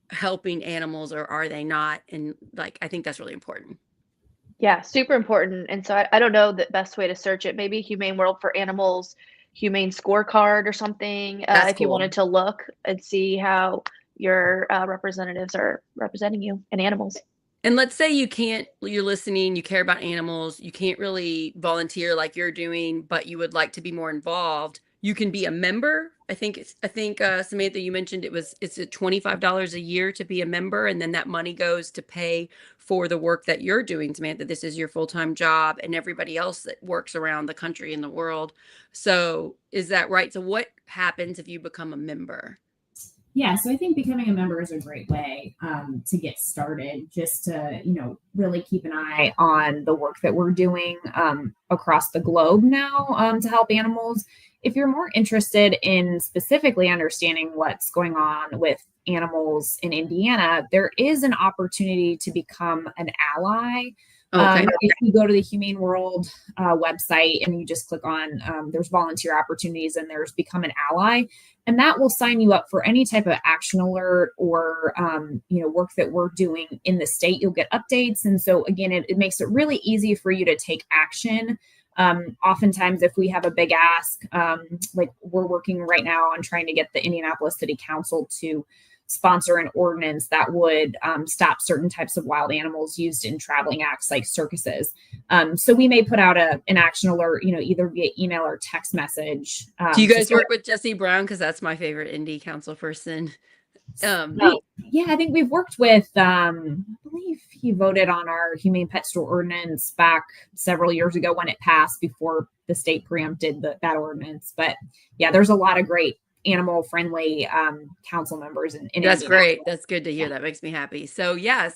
helping animals or are they not? And like I think that's really important. Yeah, super important. And so I don't know the best way to search it. Maybe Humane World for Animals, Humane Scorecard or something, That's if you cool. wanted to look and see how your representatives are representing you and animals. And let's say you're listening, you care about animals, you can't really volunteer like you're doing, but you would like to be more involved. you can be a member. I think Samantha, you mentioned it's at $25 a year to be a member, and then that money goes to pay for the work that you're doing, Samantha. This is your full-time job, and everybody else that works around the country and the world. So is that right? So what happens if you become a member? Yeah, so I think becoming a member is a great way to get started, just to, really keep an eye on the work that we're doing across the globe now to help animals. If you're more interested in specifically understanding what's going on with animals in Indiana, there is an opportunity to become an ally. Okay. If you go to the Humane World website and you just click on, there's volunteer opportunities and there's become an ally, and that will sign you up for any type of action alert or work that we're doing in the state. You'll get updates, and so again, it makes it really easy for you to take action. Oftentimes, if we have a big ask, like we're working right now on trying to get the Indianapolis City Council to sponsor an ordinance that would stop certain types of wild animals used in traveling acts like circuses. So we may put out an action alert, either via email or text message. Do you guys work with Jesse Brown? Because that's my favorite Indy council person. Yeah, I think we've worked with, I believe he voted on our humane pet store ordinance back several years ago when it passed before the state preempted that ordinance. But yeah, there's a lot of great animal friendly council members. And that's great. That's good to hear. That makes me happy. So yeah,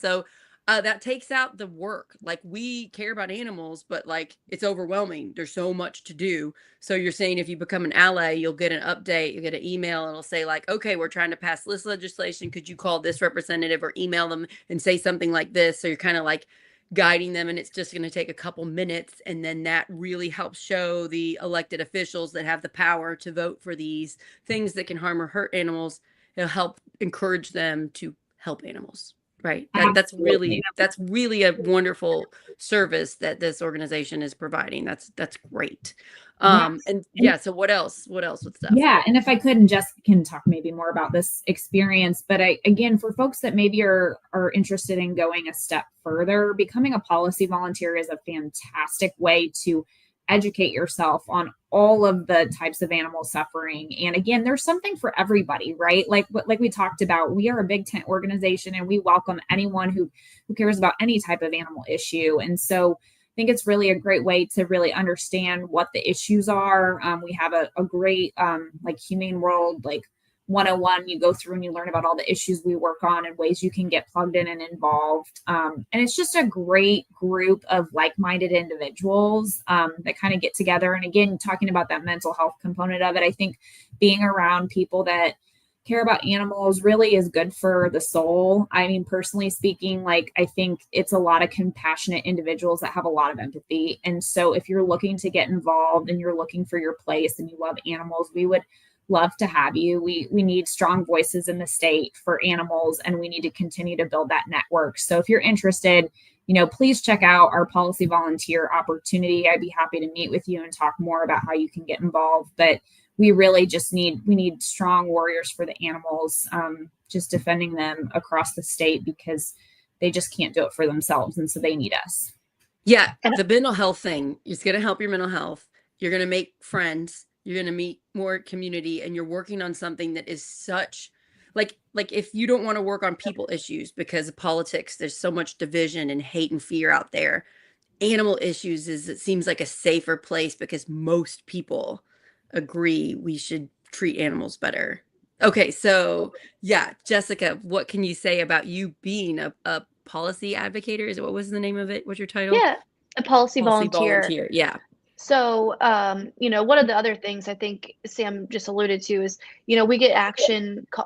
that takes out the work. Like, we care about animals, but like, it's overwhelming. There's so much to do. So you're saying if you become an ally, you'll get an update, you get an email, and it'll say like, okay, we're trying to pass this legislation. Could you call this representative or email them and say something like this? So you're kind of like guiding them, and it's just going to take a couple minutes. And then that really helps show the elected officials that have the power to vote for these things that can harm or hurt animals. It'll help encourage them to help animals. Right. That's really a wonderful service that this organization is providing. That's great. And yeah, so what else with stuff? Yeah. And if I could, and Jessica can talk maybe more about this experience, but again, for folks that maybe are interested in going a step further, becoming a policy volunteer is a fantastic way to educate yourself on all of the types of animal suffering. And again, there's something for everybody, right? Like we talked about, we are a big tent organization and we welcome anyone who cares about any type of animal issue. And so I think it's really a great way to really understand what the issues are. We have a great like Humane World, like 101, you go through and you learn about all the issues we work on and ways you can get plugged in and involved. And it's just a great group of like-minded individuals that kind of get together. And again, talking about that mental health component of it, I think being around people that care about animals really is good for the soul. I mean, personally speaking, like, I think it's a lot of compassionate individuals that have a lot of empathy. And so if you're looking to get involved and you're looking for your place and you love animals, we would love to have you. We need strong voices in the state for animals, and we need to continue to build that network. So if you're interested, please check out our policy volunteer opportunity. I'd be happy to meet with you and talk more about how you can get involved. But we really just need strong warriors for the animals, just defending them across the state because they just can't do it for themselves. And so they need us. Yeah. The mental health thing is going to help your mental health. You're going to make friends. You're going to meet more community, and you're working on something that is such like if you don't want to work on people issues because of politics, there's so much division and hate and fear out there. Animal issues it seems like a safer place because most people agree we should treat animals better. Okay. So yeah, Jessica, what can you say about you being a policy advocator? What was the name of it? What's your title? Yeah. A policy volunteer. Yeah. So, one of the other things I think Sam just alluded to is, we get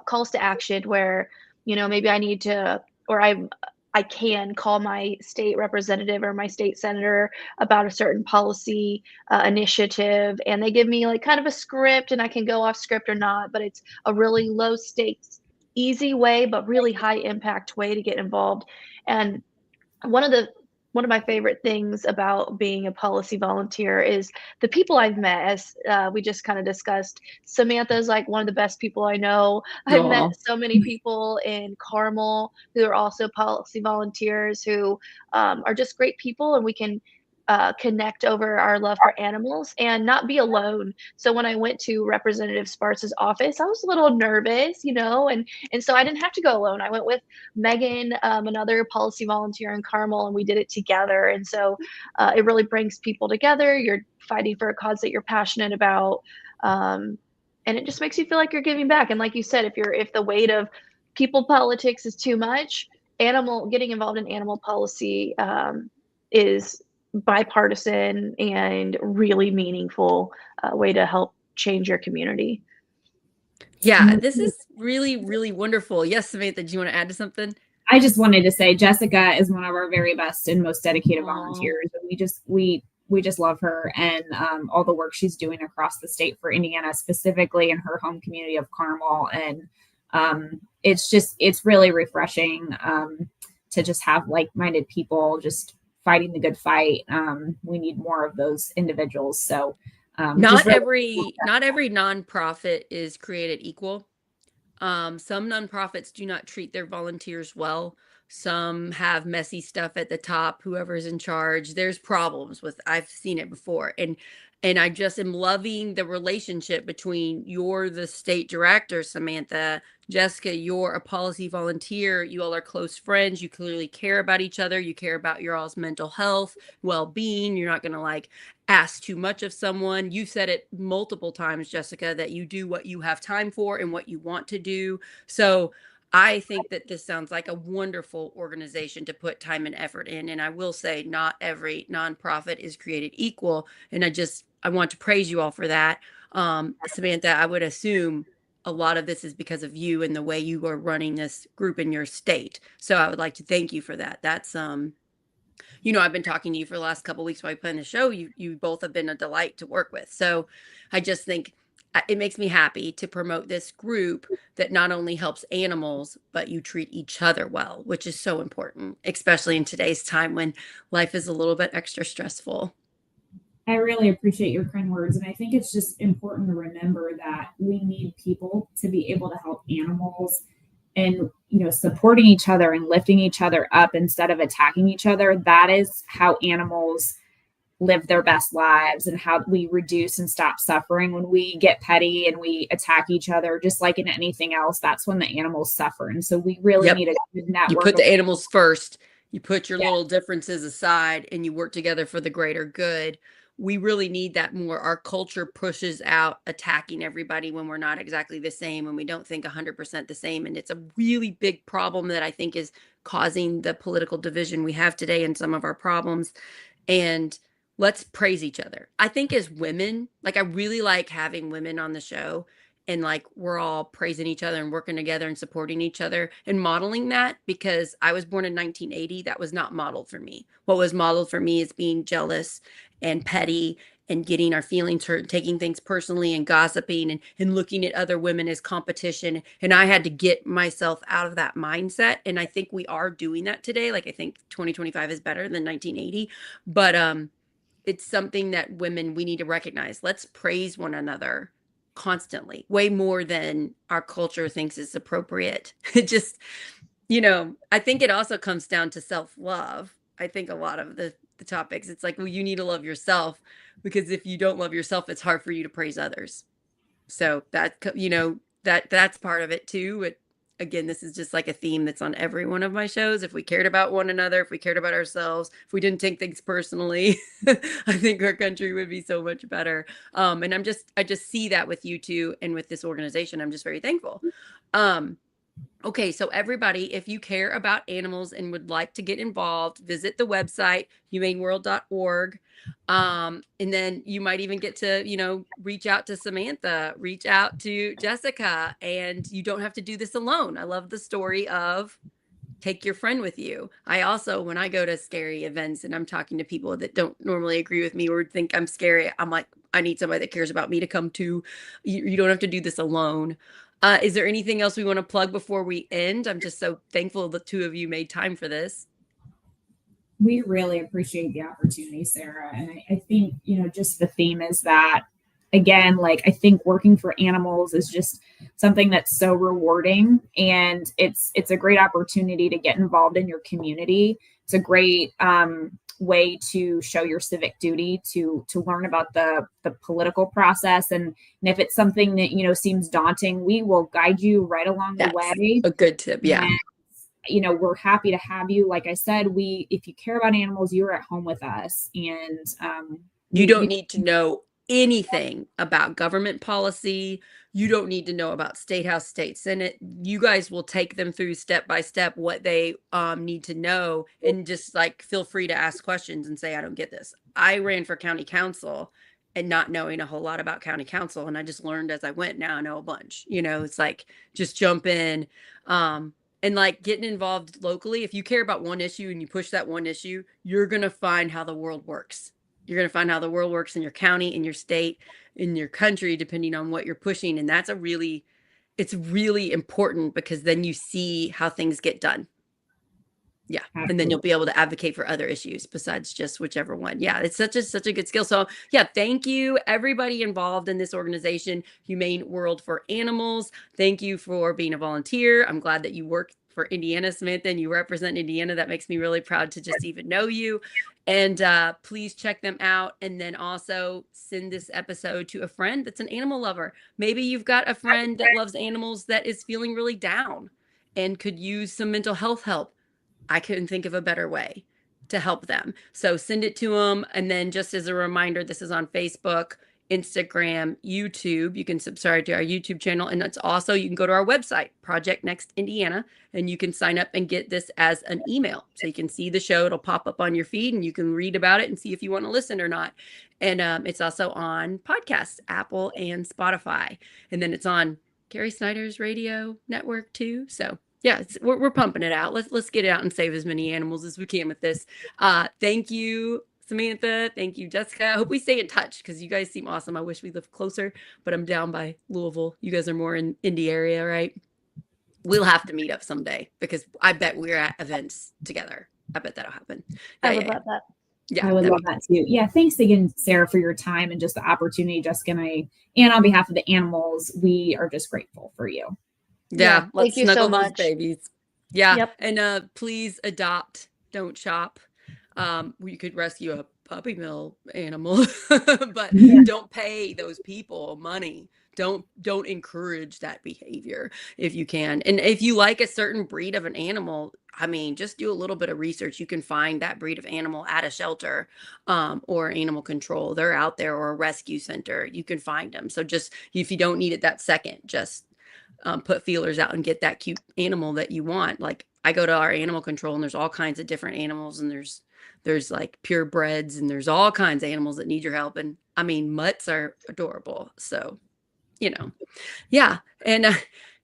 calls to action where, maybe I need to, or I can call my state representative or my state senator about a certain policy initiative, and they give me like kind of a script, and I can go off script or not, but it's a really low stakes, easy way, but really high impact way to get involved. And one of my favorite things about being a policy volunteer is the people I've met, as we just kind of discussed. Samantha is like one of the best people I know. I've met so many people in Carmel who are also policy volunteers who are just great people, and we can connect over our love for animals and not be alone. So when I went to Representative Sparks' office, I was a little nervous, and so I didn't have to go alone. I went with Megan, another policy volunteer in Carmel, and we did it together. And so it really brings people together. You're fighting for a cause that you're passionate about, and it just makes you feel like you're giving back. And like you said, if the weight of people politics is too much, getting involved in animal policy is bipartisan and really meaningful way to help change your community. Yeah, this is really, really wonderful. Yes, Samantha, do you want to add to something? I just wanted to say Jessica is one of our very best and most dedicated volunteers. And we just love her and all the work she's doing across the state for Indiana, specifically in her home community of Carmel. And it's really refreshing to just have like-minded people just fighting the good fight. We need more of those individuals. So not every nonprofit is created equal. Some nonprofits do not treat their volunteers well. Some have messy stuff at the top, whoever's in charge. There's problems I've seen it before. And I just am loving the relationship between you're the state director, Samantha, Jessica, you're a policy volunteer. You all are close friends. You clearly care about each other. You care about your all's mental health, well-being. You're not going to like ask too much of someone. You said it multiple times, Jessica, that you do what you have time for and what you want to do. So I think that this sounds like a wonderful organization to put time and effort in. And I will say not every nonprofit is created equal. And I want to praise you all for that. Samantha, I would assume a lot of this is because of you and the way you are running this group in your state. So I would like to thank you for that. That's, I've been talking to you for the last couple of weeks while I planned the show. You both have been a delight to work with. So I just think it makes me happy to promote this group that not only helps animals, but you treat each other well, which is so important, especially in today's time when life is a little bit extra stressful. I really appreciate your kind words. And I think it's just important to remember that we need people to be able to help animals and, supporting each other and lifting each other up instead of attacking each other. That is how animals live their best lives and how we reduce and stop suffering. When we get petty and we attack each other, just like in anything else, that's when the animals suffer. And so we really need a good network. You put the animals first. You put your little differences aside and you work together for the greater good. We really need that more. Our culture pushes out attacking everybody when we're not exactly the same, when we don't think 100% the same. And it's a really big problem that I think is causing the political division we have today and some of our problems. And let's praise each other. I think as women, I really like having women on the show and we're all praising each other and working together and supporting each other and modeling that, because I was born in 1980. That was not modeled for me. What was modeled for me is being jealous and petty and getting our feelings hurt and taking things personally and gossiping and looking at other women as competition. And I had to get myself out of that mindset. And I think we are doing that today. I think 2025 is better than 1980. But it's something that we need to recognize. Let's praise one another constantly, way more than our culture thinks is appropriate. It just, I think it also comes down to self-love. I think a lot of the topics, it's well, you need to love yourself, because if you don't love yourself, it's hard for you to praise others. So that, that's part of it too. But again, this is just a theme that's on every one of my shows. If we cared about one another, if we cared about ourselves, if we didn't take things personally, I think our country would be so much better. And I just see that with you two and with this organization. I'm just very thankful. Okay, so everybody, if you care about animals and would like to get involved, visit the website, humaneworld.org. And then you might even get to, reach out to Samantha, reach out to Jessica, and you don't have to do this alone. I love the story of take your friend with you. I also, when I go to scary events and I'm talking to people that don't normally agree with me or think I'm scary, I'm I need somebody that cares about me to come to. You don't have to do this alone. Is there anything else we want to plug before we end? I'm just so thankful the two of you made time for this. We really appreciate the opportunity, Sarah. And I think, just the theme is that, again, I think working for animals is just something that's so rewarding, and it's a great opportunity to get involved in your community. It's a great way to show your civic duty, to learn about the political process. And if it's something that, seems daunting, we will guide you right along the way. A good tip. Yeah. And, we're happy to have you. Like I said, if you care about animals, you're at home with us. And you don't need to know anything about government policy. You don't need to know about State House, State Senate. You guys will take them through step by step what they need to know, and just like feel free to ask questions and say, I don't get this. I ran for county council and not knowing a whole lot about county council, and I just learned as I went. Now I know a bunch. It's like just jump in and like getting involved locally. If you care about one issue and you push that one issue, you're going to find how the world works. You're going to find how the world works in your county, in your state, in your country, depending on what you're pushing. And it's really important, because then you see how things get done. Yeah. Absolutely. And then you'll be able to advocate for other issues besides just whichever one. Yeah. It's such a good skill. So yeah, thank you everybody involved in this organization, Humane World for Animals. Thank you for being a volunteer. I'm glad that you work for Indiana, Samantha, and you represent Indiana. That makes me really proud to just even know you. And please check them out. And then also send this episode to a friend that's an animal lover. Maybe you've got a friend that loves animals that is feeling really down and could use some mental health help. I couldn't think of a better way to help them. So send it to them. And then just as a reminder, this is on Facebook, Instagram, YouTube. You can subscribe to our YouTube channel. And that's also, you can go to our website, Project Next Indiana, and you can sign up and get this as an email. So you can see the show. It'll pop up on your feed and you can read about it and see if you want to listen or not. And it's also on podcasts, Apple and Spotify. And then it's on Gary Snyder's radio network too. So yeah, we're pumping it out. Let's get it out and save as many animals as we can with this. Thank you, Samantha. Thank you, Jessica. I hope we stay in touch, because you guys seem awesome. I wish we lived closer, but I'm down by Louisville. You guys are more in Indy area, right? We'll have to meet up someday, because I bet we're at events together. I bet that'll happen. I would love that. Yeah, I would love that too. Yeah, thanks again, Sarah, for your time and just the opportunity. Jessica and I, and on behalf of the animals, we are just grateful for you. Yeah, let's thank you snuggle so much. those babies. Yeah, Yep. And please adopt, don't shop. You could rescue a puppy mill animal, but don't pay those people money. Don't encourage that behavior if you can. And if you like a certain breed of an animal, I mean, just do a little bit of research. You can find that breed of animal at a shelter or animal control. They're out there, or a rescue center. You can find them. So just, if you don't need it that second, just put feelers out and get that cute animal that you want. Like, I go to our animal control and there's all kinds of different animals, and there's like purebreds, and there's all kinds of animals that need your help. And I mean, mutts are adorable. So, yeah. And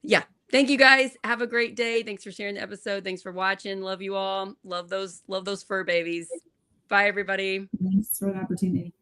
yeah, thank you guys. Have a great day. Thanks for sharing the episode. Thanks for watching. Love you all. Love those fur babies. Bye, everybody. Thanks for the opportunity.